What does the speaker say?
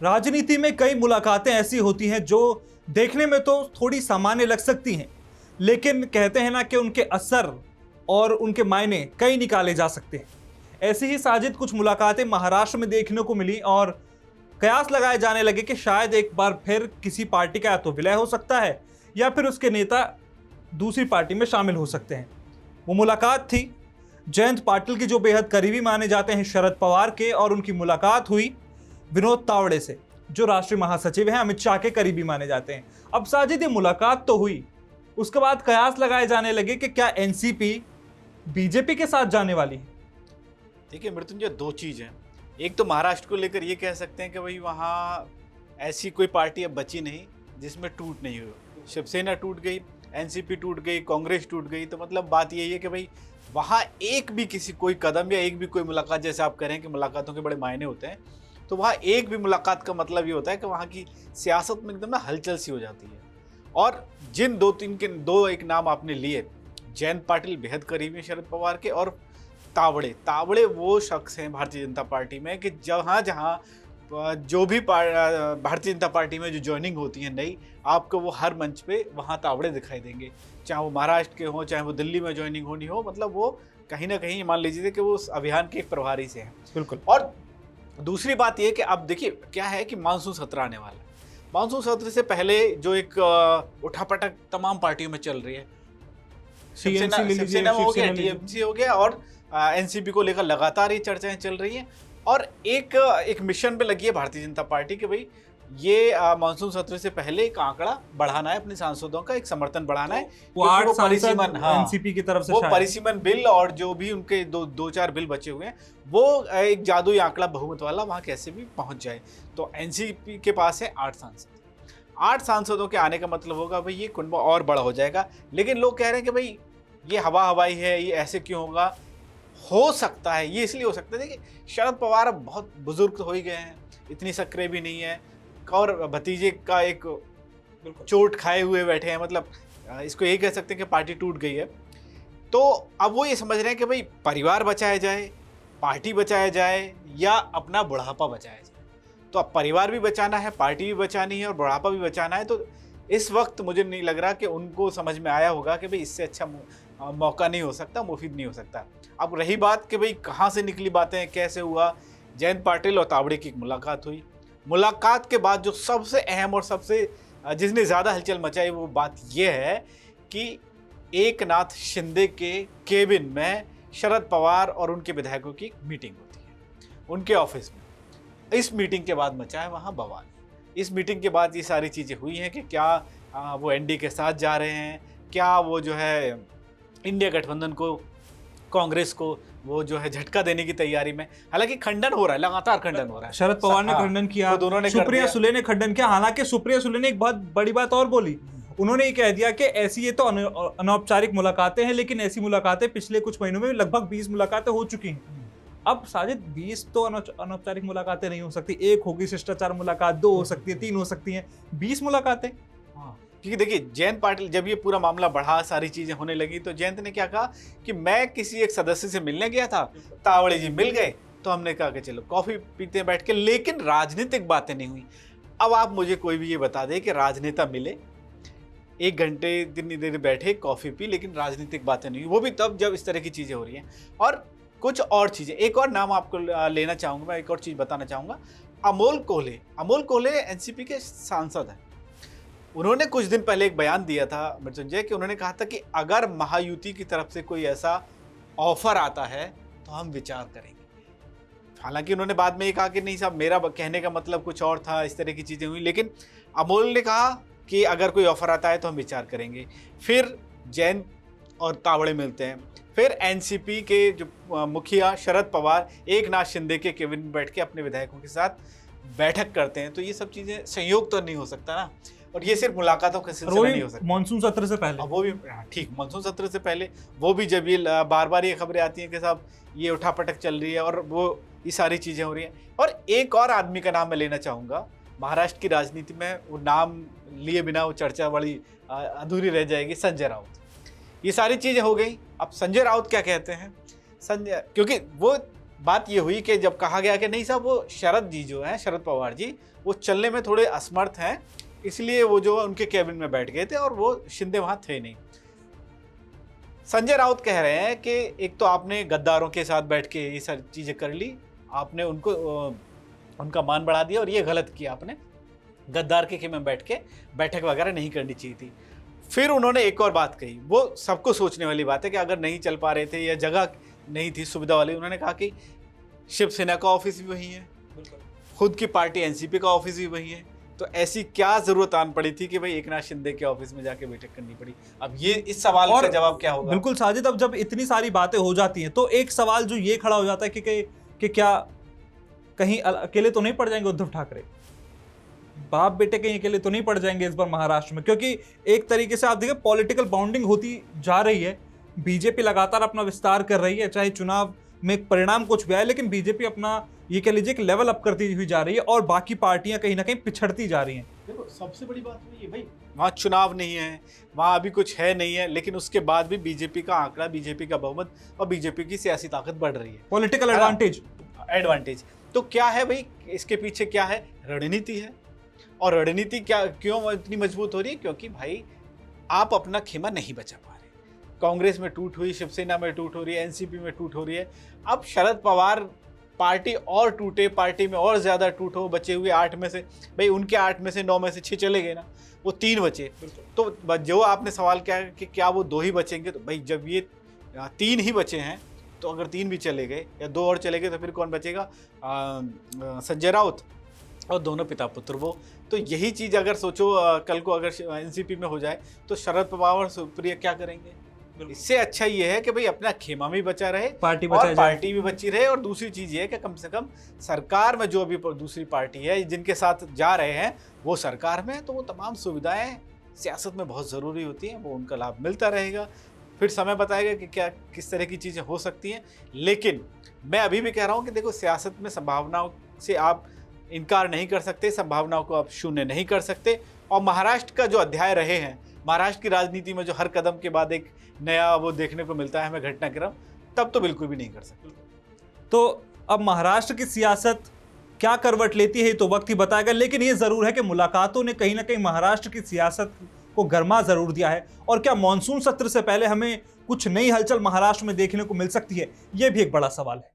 राजनीति में कई मुलाकातें ऐसी होती हैं जो देखने में तो थोड़ी सामान्य लग सकती हैं, लेकिन कहते हैं ना कि उनके असर और उनके मायने कई निकाले जा सकते हैं। ऐसी ही साजिद कुछ मुलाकातें महाराष्ट्र में देखने को मिली और कयास लगाए जाने लगे कि शायद एक बार फिर किसी पार्टी का या तो विलय हो सकता है या फिर उसके नेता दूसरी पार्टी में शामिल हो सकते हैं। वो मुलाकात थी जयंत पाटिल की, जो बेहद करीबी माने जाते हैं शरद पवार के, और उनकी मुलाकात हुई विनोद तावड़े से, जो राष्ट्रीय महासचिव हैं, अमित शाह के करीबी माने जाते हैं। अब साजिद, ये मुलाकात तो हुई, उसके बाद कयास लगाए जाने लगे कि क्या एनसीपी बीजेपी के साथ जाने वाली है। देखिए मृत्युंजय, दो चीज़ हैं। एक तो महाराष्ट्र को लेकर ये कह सकते हैं कि भाई वहाँ ऐसी कोई पार्टी अब बची नहीं जिसमें टूट नहीं हुई। शिवसेना टूट गई, एनसीपी टूट गई, कांग्रेस टूट गई। तो मतलब बात यही है कि भाई वहाँ एक भी किसी कोई कदम या एक भी कोई मुलाकात, जैसे आप कह रहे हैं कि मुलाकातों के बड़े मायने होते हैं, तो वहाँ एक भी मुलाकात का मतलब ये होता है कि वहाँ की सियासत में एकदम ना हलचल सी हो जाती है। और जिन दो एक नाम आपने लिए, जयंत पाटिल बेहद करीबी शरद पवार के, और तावड़े वो शख्स हैं भारतीय जनता पार्टी में कि जहाँ जहाँ जो भी भारतीय जनता पार्टी में जो ज्वाइनिंग होती है नई, आपको वो हर मंच पे वहाँ तावड़े दिखाई देंगे, चाहे वो महाराष्ट्र के हों, चाहे वो दिल्ली में ज्वाइनिंग होनी हो। मतलब वो कहीं ना कहीं मान लीजिए कि वो उस अभियान के एक प्रभारी से हैं। बिल्कुल। और दूसरी बात ये कि अब देखिए क्या है कि मानसून सत्र आने वाला है। मानसून सत्र से पहले जो एक उठापटक तमाम पार्टियों में चल रही है, शिवसेना हो गया, टीएमसी हो गया, और एनसीपी को लेकर लगातार ये चर्चाएं चल रही हैं। और एक मिशन पे लगी है भारतीय जनता पार्टी कि भाई ये मानसून सत्र से पहले एक आंकड़ा बढ़ाना है, अपने सांसदों का एक समर्थन बढ़ाना है। वो 8 परिसीमन एनसीपी की तरफ से, वो परिसीमन बिल और जो भी उनके दो चार बिल बचे हुए हैं, वो एक जादुई आंकड़ा बहुमत वाला वहां कैसे भी पहुंच जाए। तो एनसीपी के पास है 8 सांसद। 8 सांसदों के आने का मतलब होगा भाई ये कुनबा और बड़ा हो जाएगा। लेकिन लोग कह रहे हैं कि भाई ये हवाई है, ये ऐसे क्यों होगा। हो सकता है, ये इसलिए हो सकता है देखिए शरद पवार अब बहुत बुजुर्ग हो ही गए हैं, इतनी सक्रिय भी नहीं है, और भतीजे का एक चोट खाए हुए बैठे हैं। मतलब इसको यही कह सकते हैं कि पार्टी टूट गई है। तो अब वो ये समझ रहे हैं कि भाई परिवार बचाया जाए, पार्टी बचाया जाए, या अपना बुढ़ापा बचाया जाए। तो अब परिवार भी बचाना है, पार्टी भी बचानी है, और बुढ़ापा भी बचाना है। तो इस वक्त मुझे नहीं लग रहा कि उनको समझ में आया होगा कि भाई इससे अच्छा मौका नहीं हो सकता, मुफीद नहीं हो सकता। अब रही बात कि भाई कहाँ से निकली बातें, कैसे हुआ, जयंत पाटिल और तावड़े की एक मुलाकात हुई। मुलाकात के बाद जो सबसे अहम और सबसे जिसने ज़्यादा हलचल मचाई वो बात यह है कि एकनाथ शिंदे के केबिन में शरद पवार और उनके विधायकों की मीटिंग होती है उनके ऑफिस में। इस मीटिंग के बाद मचा है वहाँ बवाल। इस मीटिंग के बाद ये सारी चीज़ें हुई हैं कि क्या वो एनडीए के साथ जा रहे हैं, क्या वो जो है इंडिया गठबंधन को, कांग्रेस को वो जो है झटका देने की तैयारी में। हालांकि खंडन हो रहा है, लगातार खंडन हो रहा है। शरद पवार ने खंडन किया, दोनों ने, सुप्रिया सुले ने खंडन किया। हालांकि सुप्रिया सुले ने एक बहुत बड़ी बात और बोली, उन्होंने ये कह दिया कि ऐसी ये तो अनौपचारिक मुलाकातें हैं, लेकिन ऐसी मुलाकातें पिछले कुछ महीनों में लगभग 20 मुलाकातें हो चुकी हैं। अब साजिद 20 तो अनौपचारिक मुलाकातें नहीं हो सकती, एक होगी शिष्टाचार मुलाकात, 2 हो सकती है, 3 हो सकती हैं, 20 मुलाकातें। क्योंकि देखिए जयंत पाटिल जब ये पूरा मामला बढ़ा, सारी चीजें होने लगी, तो जयंत ने क्या कहा कि मैं किसी एक सदस्य से मिलने गया था, तावड़े जी मिल गए, तो हमने कहा कि चलो कॉफी पीते हैं बैठ के, लेकिन राजनीतिक बातें नहीं हुई। अब आप मुझे कोई भी ये बता दे कि राजनेता मिले, 1 घंटे इतनी देर बैठे, कॉफी पी, लेकिन राजनीतिक बातें नहीं हुई, वो भी तब जब इस तरह की चीजें हो रही हैं। और कुछ और चीजें, एक और नाम आपको लेना चाहूंगा मैं, एक और चीज बताना चाहूंगा। अमोल कोल्हे एनसीपी के सांसद हैं। उन्होंने कुछ दिन पहले एक बयान दिया था मृत्युंजय, कि उन्होंने कहा था कि अगर महायुति की तरफ से कोई ऐसा ऑफर आता है तो हम विचार करेंगे। हालांकि उन्होंने बाद में ये कहा कि नहीं साहब, मेरा कहने का मतलब कुछ और था, इस तरह की चीज़ें हुई। लेकिन अमोल ने कहा कि अगर कोई ऑफर आता है तो हम विचार करेंगे। फिर जयंत और तावड़े मिलते हैं, फिर एनसीपी के जो मुखिया शरद पवार एकनाथ शिंदे के केबिन में बैठ के अपने विधायकों के साथ बैठक करते हैं। तो ये सब चीज़ें संयोग तो नहीं हो सकता ना, और ये सिर्फ मुलाकातों का सिलसिला नहीं हो सकता। मानसून सत्र से पहले, वो भी ठीक, मानसून सत्र से पहले, वो भी जब ये बार बार ये खबरें आती हैं कि साहब ये उठापटक चल रही है और वो ये सारी चीज़ें हो रही हैं। और एक और आदमी का नाम मैं लेना चाहूँगा, महाराष्ट्र की राजनीति में वो नाम लिए बिना वो चर्चा बड़ी अधूरी रह जाएगी, संजय राउत। ये सारी चीज़ें हो गई। अब संजय राउत क्या कहते हैं, संजय, क्योंकि वो बात ये हुई कि जब कहा गया कि नहीं साहब वो शरद जी जो हैं, शरद पवार जी, वो चलने में थोड़े असमर्थ हैं, इसलिए वो जो उनके कैबिन में बैठ गए थे और वो शिंदे वहाँ थे नहीं। संजय राउत कह रहे हैं कि एक तो आपने गद्दारों के साथ बैठ के ये सारी चीज़ें कर ली, आपने उनको उनका मान बढ़ा दिया और ये गलत किया आपने, गद्दार के खेमे में बैठ के बैठक वगैरह नहीं करनी चाहिए थी। फिर उन्होंने एक और बात कही, वो सबको सोचने वाली बात है कि अगर नहीं चल पा रहे थे या जगह नहीं थी सुविधा वाली, उन्होंने कहा कि शिवसेना का ऑफिस भी वही है, खुद की पार्टी एनसीपी का ऑफिस भी वही है, तो ऐसी क्या जरूरत आन पड़ी थी कि भाई एकनाथ शिंदे के ऑफिस में जाके बैठक करनी पड़ी। अब ये इस सवाल का जवाब क्या होगा? बिल्कुल साजिद, अब जब इतनी सारी बातें हो जाती हैं तो एक सवाल जो ये खड़ा हो जाता है कि क्या कहीं अकेले तो नहीं पड़ जाएंगे उद्धव ठाकरे, बाप बेटे कहीं अकेले तो नहीं पड़ जाएंगे इस बार महाराष्ट्र में? क्योंकि एक तरीके से आप देखिए पॉलिटिकल बाउंडिंग होती जा रही है, बीजेपी लगातार अपना विस्तार कर रही है, चाहे चुनाव में परिणाम कुछ भी आए, लेकिन बीजेपी अपना ये कह लीजिए कि लेवल अप करती हुई जा रही है और बाकी पार्टियां कहीं ना कहीं पिछड़ती जा रही हैं। देखो सबसे बड़ी बात वही है भाई, वहाँ चुनाव नहीं है, वहाँ अभी कुछ है नहीं है, लेकिन उसके बाद भी बीजेपी का आंकड़ा, बीजेपी का बहुमत और बीजेपी की सियासी ताकत बढ़ रही है, पॉलिटिकल एडवांटेज। तो क्या है भाई, इसके पीछे क्या है? रणनीति है। और रणनीति क्या क्यों इतनी मजबूत हो रही है? क्योंकि भाई आप अपना खेमा नहीं बचा पा रहे, कांग्रेस में टूट हुई, शिवसेना में टूट हो रही है, एनसीपी में टूट हो रही है, अब शरद पवार पार्टी और टूटे, पार्टी में और ज्यादा टूट हो, बचे हुए 8 में से भाई उनके 8 में से 9 में से 6 चले गए ना, वो 3 बचे। तो जो आपने सवाल किया कि क्या वो 2 ही बचेंगे, तो भाई जब ये 3 ही बचे हैं तो अगर 3 भी चले गए या 2 और चले गए तो फिर कौन बचेगा? संजय राउत और दोनों पिता पुत्र वो। तो यही चीज़ अगर सोचो कल को अगर एनसीपी में हो जाए तो शरद पवार और सुप्रिया क्या करेंगे? इससे अच्छा ये है कि भाई अपना खेमा भी बचा रहे, पार्टी भी बची रहे, और दूसरी चीज़ ये है कि कम से कम सरकार में जो अभी दूसरी पार्टी है जिनके साथ जा रहे हैं वो सरकार में, तो वो तमाम सुविधाएं सियासत में बहुत ज़रूरी होती हैं, वो उनका लाभ मिलता रहेगा। फिर समय बताएगा कि क्या किस तरह की चीज़ें हो सकती हैं। लेकिन मैं अभी भी कह रहा हूँ कि देखो सियासत में संभावनाओं से आप इनकार नहीं कर सकते, संभावनाओं को आप शून्य नहीं कर सकते। और महाराष्ट्र का जो अध्याय रहे हैं, महाराष्ट्र की राजनीति में जो हर कदम के बाद एक नया वो देखने को मिलता है हमें घटनाक्रम, तब तो बिल्कुल भी नहीं कर सकते। तो अब महाराष्ट्र की सियासत क्या करवट लेती है तो वक्त ही बताएगा, लेकिन ये जरूर है कि मुलाकातों ने कहीं ना कहीं महाराष्ट्र की सियासत को गर्मा जरूर दिया है। और क्या मॉनसून सत्र से पहले हमें कुछ नई हलचल महाराष्ट्र में देखने को मिल सकती है, ये भी एक बड़ा सवाल है।